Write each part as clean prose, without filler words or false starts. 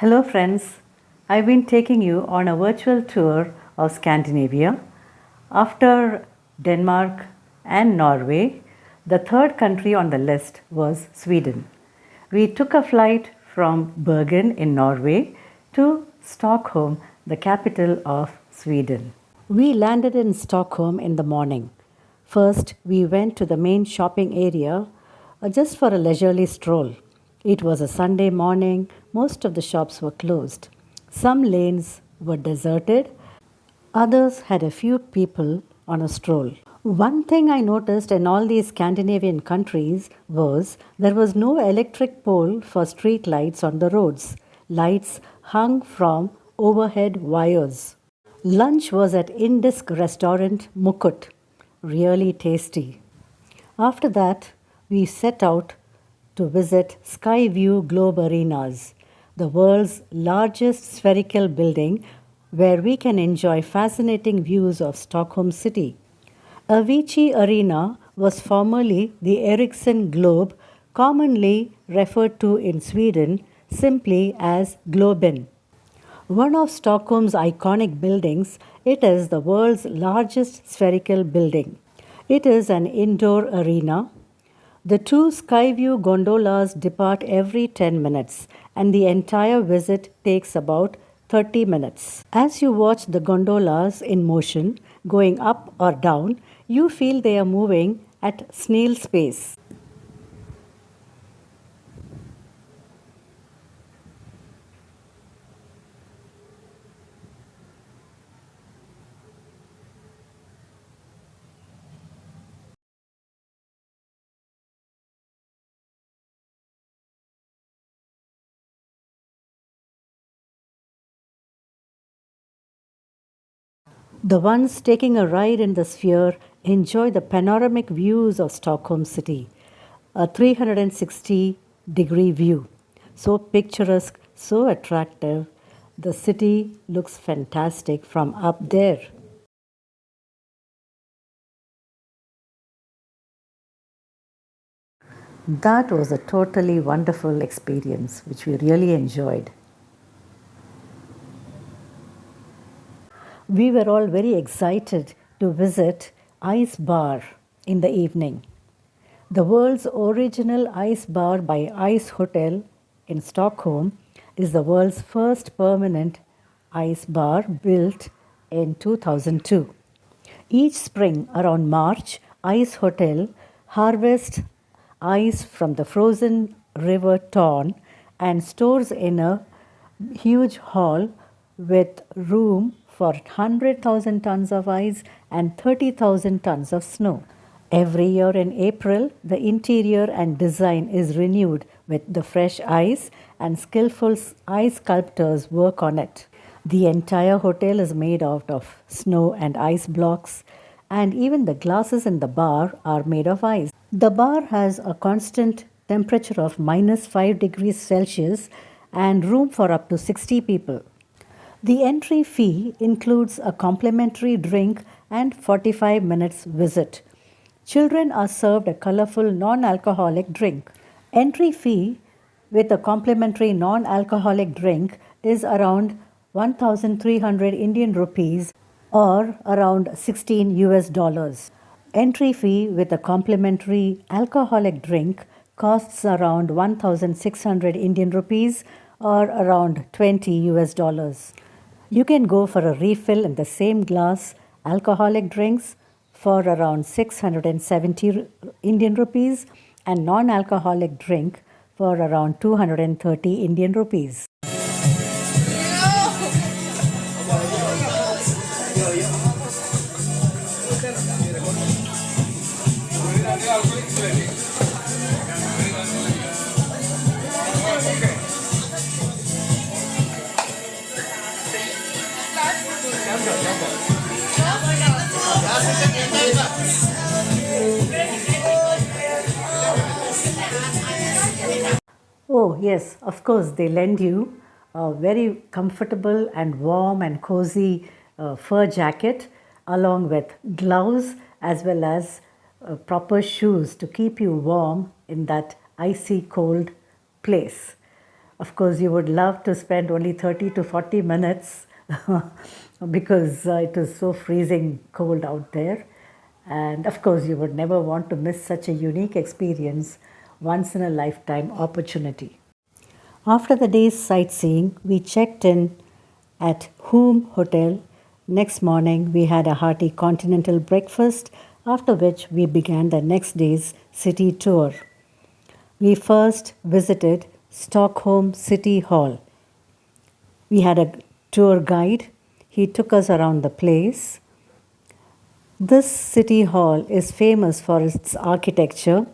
Hello, friends. I've been taking you on a virtual tour of Scandinavia. After Denmark and Norway, the third country on the list was Sweden. We took a flight from Bergen in Norway to Stockholm, the capital of Sweden. We landed in Stockholm in the morning. First, we went to the main shopping area just for a leisurely stroll. It was a Sunday morning, most of the shops were closed. Some lanes were deserted, others had a few people on a stroll. One thing I noticed in all these Scandinavian countries was there was no electric pole for street lights on the roads. Lights hung from overhead wires. Lunch was at Indisk restaurant Mukut, really tasty. After that, we set out to visit Skyview Globe Arenas, the world's largest spherical building where we can enjoy fascinating views of Stockholm city. Avicii Arena was formerly the Ericsson Globe, commonly referred to in Sweden simply as Globen. One of Stockholm's iconic buildings, it is the world's largest spherical building. It is an indoor arena. The two Skyview gondolas depart every 10 minutes, and the entire visit takes about 30 minutes. As you watch the gondolas in motion, going up or down, you feel they are moving at snail's pace. The ones taking a ride in the sphere enjoy the panoramic views of Stockholm city, a 360-degree view. So picturesque, so attractive. The city looks fantastic from up there. That was a totally wonderful experience, which we really enjoyed. We were all very excited to visit Ice Bar in the evening. The world's original ice bar by Ice Hotel in Stockholm is the world's first permanent ice bar built in 2002. Each spring around March, Ice Hotel harvests ice from the frozen river Torn and stores in a huge hall with room for 100,000 tons of ice and 30,000 tons of snow. Every year in April, the interior and design is renewed with the fresh ice, and skillful ice sculptors work on it. The entire hotel is made out of snow and ice blocks, and even the glasses in the bar are made of ice. The bar has a constant temperature of minus 5 degrees Celsius and room for up to 60 people. The entry fee includes a complimentary drink and 45 minutes visit. Children are served a colorful non-alcoholic drink. Entry fee with a complimentary non-alcoholic drink is around 1,300 Indian rupees or around 16 US dollars. Entry fee with a complimentary alcoholic drink costs around 1,600 Indian rupees or around 20 US dollars. You can go for a refill in the same glass alcoholic drinks for around 670 Indian rupees and non-alcoholic drink for around 230 Indian rupees. Oh, yes, of course, they lend you a very comfortable and warm and cozy fur jacket along with gloves as well as proper shoes to keep you warm in that icy cold place. Of course, you would love to spend only 30 to 40 minutes because it is so freezing cold out there. And of course, you would never want to miss such a unique experience, once in a lifetime opportunity. After the day's sightseeing, we checked in at Hume Hotel. Next morning, we had a hearty continental breakfast, after which we began the next day's city tour. We first visited Stockholm City Hall. We had a tour guide. He took us around the place. This city hall is famous for its architecture.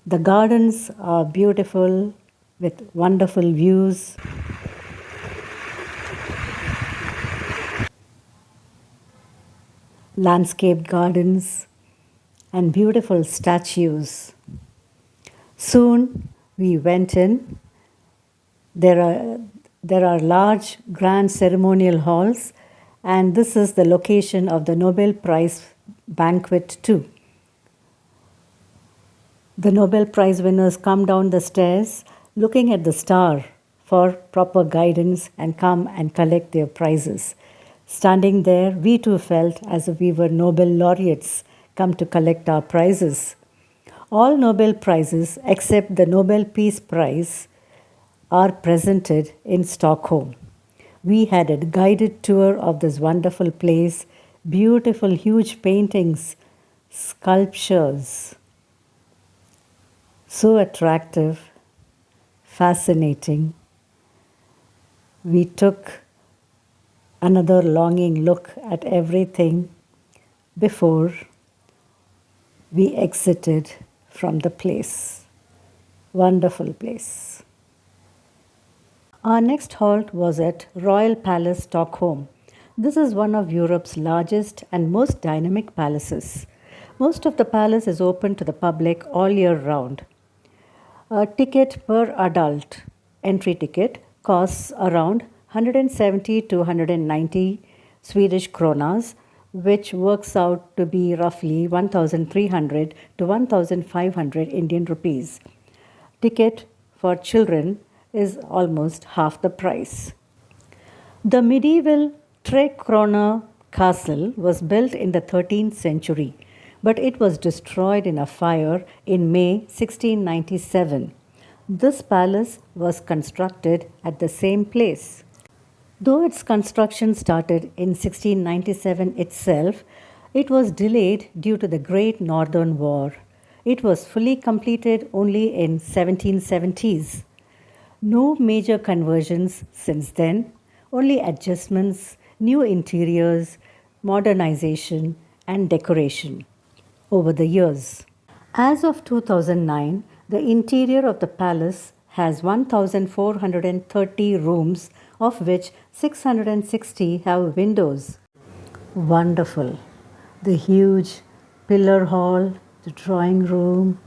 The gardens are beautiful with wonderful views. Landscaped gardens and beautiful statues. Soon we went in. There are large grand ceremonial halls, and this is the location of the Nobel Prize banquet too. The Nobel Prize winners come down the stairs looking at the star for proper guidance and come and collect their prizes. Standing there, we too felt as if we were Nobel laureates come to collect our prizes. All Nobel Prizes except the Nobel Peace Prize are presented in Stockholm. We had a guided tour of this wonderful place, beautiful, huge paintings, sculptures. So attractive, fascinating. We took another longing look at everything before we exited from the place. Wonderful place. Our next halt was at Royal Palace, Stockholm. This is one of Europe's largest and most dynamic palaces. Most of the palace is open to the public all year round. A ticket per adult, entry ticket, costs around 170 to 190 Swedish kronas, which works out to be roughly 1,300 to 1,500 Indian rupees. Ticket for children is almost half the price. The medieval Tre Krona castle was built in the 13th century, but it was destroyed in a fire in May 1697. This palace was constructed at the same place. Though its construction started in 1697 itself, it was delayed due to the Great Northern War. It was fully completed only in 1770s. No major conversions since then, only adjustments, new interiors, modernization, and decoration over the years. As of 2009, the interior of the palace has 1,430 rooms, of which 660 have windows. Wonderful. The huge pillar hall, the drawing room,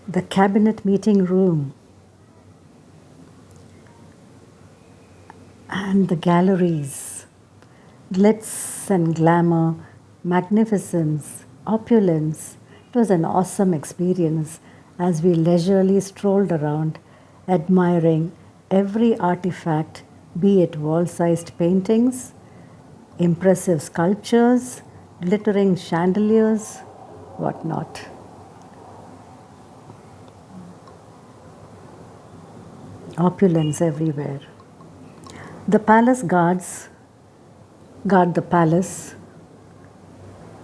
the cabinet meeting room, and the galleries. Glitz and glamour, magnificence, opulence. It was an awesome experience as we leisurely strolled around, admiring every artifact, be it wall-sized paintings, impressive sculptures, glittering chandeliers, whatnot. Opulence everywhere. The palace guards guard the palace.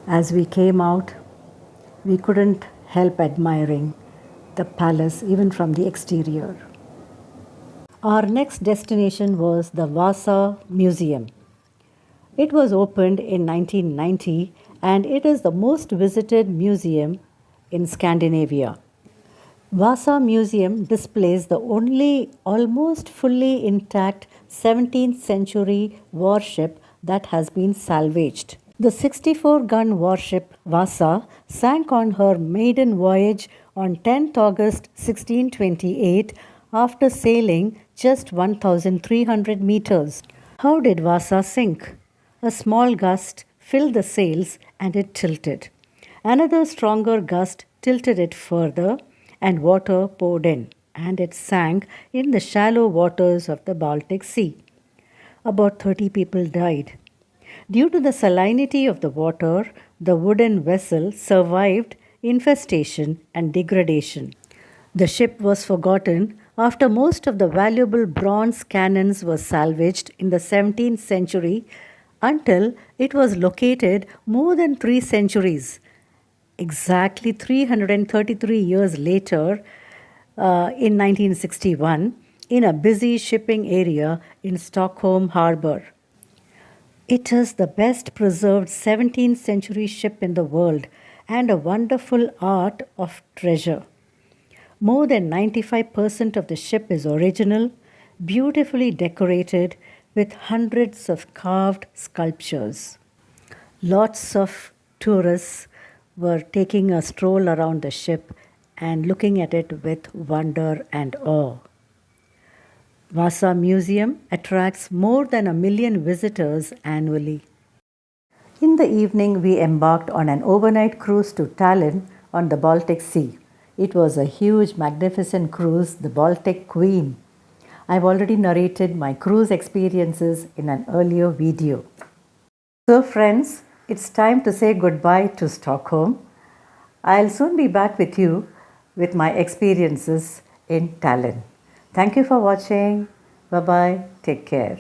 As we came out, we couldn't help admiring the palace even from the exterior. Our next destination was the Vasa Museum. It was opened in 1990 and it is the most visited museum in Scandinavia. Vasa Museum displays the only almost fully intact 17th century warship that has been salvaged. The 64-gun warship Vasa sank on her maiden voyage on 10th August 1628 after sailing just 1,300 meters. How did Vasa sink? A small gust filled the sails and it tilted. Another stronger gust tilted it further and water poured in. and it sank in the shallow waters of the Baltic Sea. About 30 people died. Due to the salinity of the water, the wooden vessel survived infestation and degradation. The ship was forgotten after most of the valuable bronze cannons were salvaged in the 17th century until it was located more than 3 centuries, exactly 333 years later, in 1961, in a busy shipping area in Stockholm harbor. It is the best preserved 17th century ship in the world and a wonderful art of treasure. More than 95% of the ship is original, beautifully decorated with hundreds of carved sculptures. Lots of tourists were taking a stroll around the ship and looking at it with wonder and awe. Vasa Museum attracts more than 1 million visitors annually. In the evening, we embarked on an overnight cruise to Tallinn on the Baltic Sea. It was a huge, magnificent cruise, the Baltic Queen. I've already narrated my cruise experiences in an earlier video. So, friends, it's time to say goodbye to Stockholm. I'll soon be back with you with my experiences in Tallinn. Thank you for watching. Bye bye. Take care.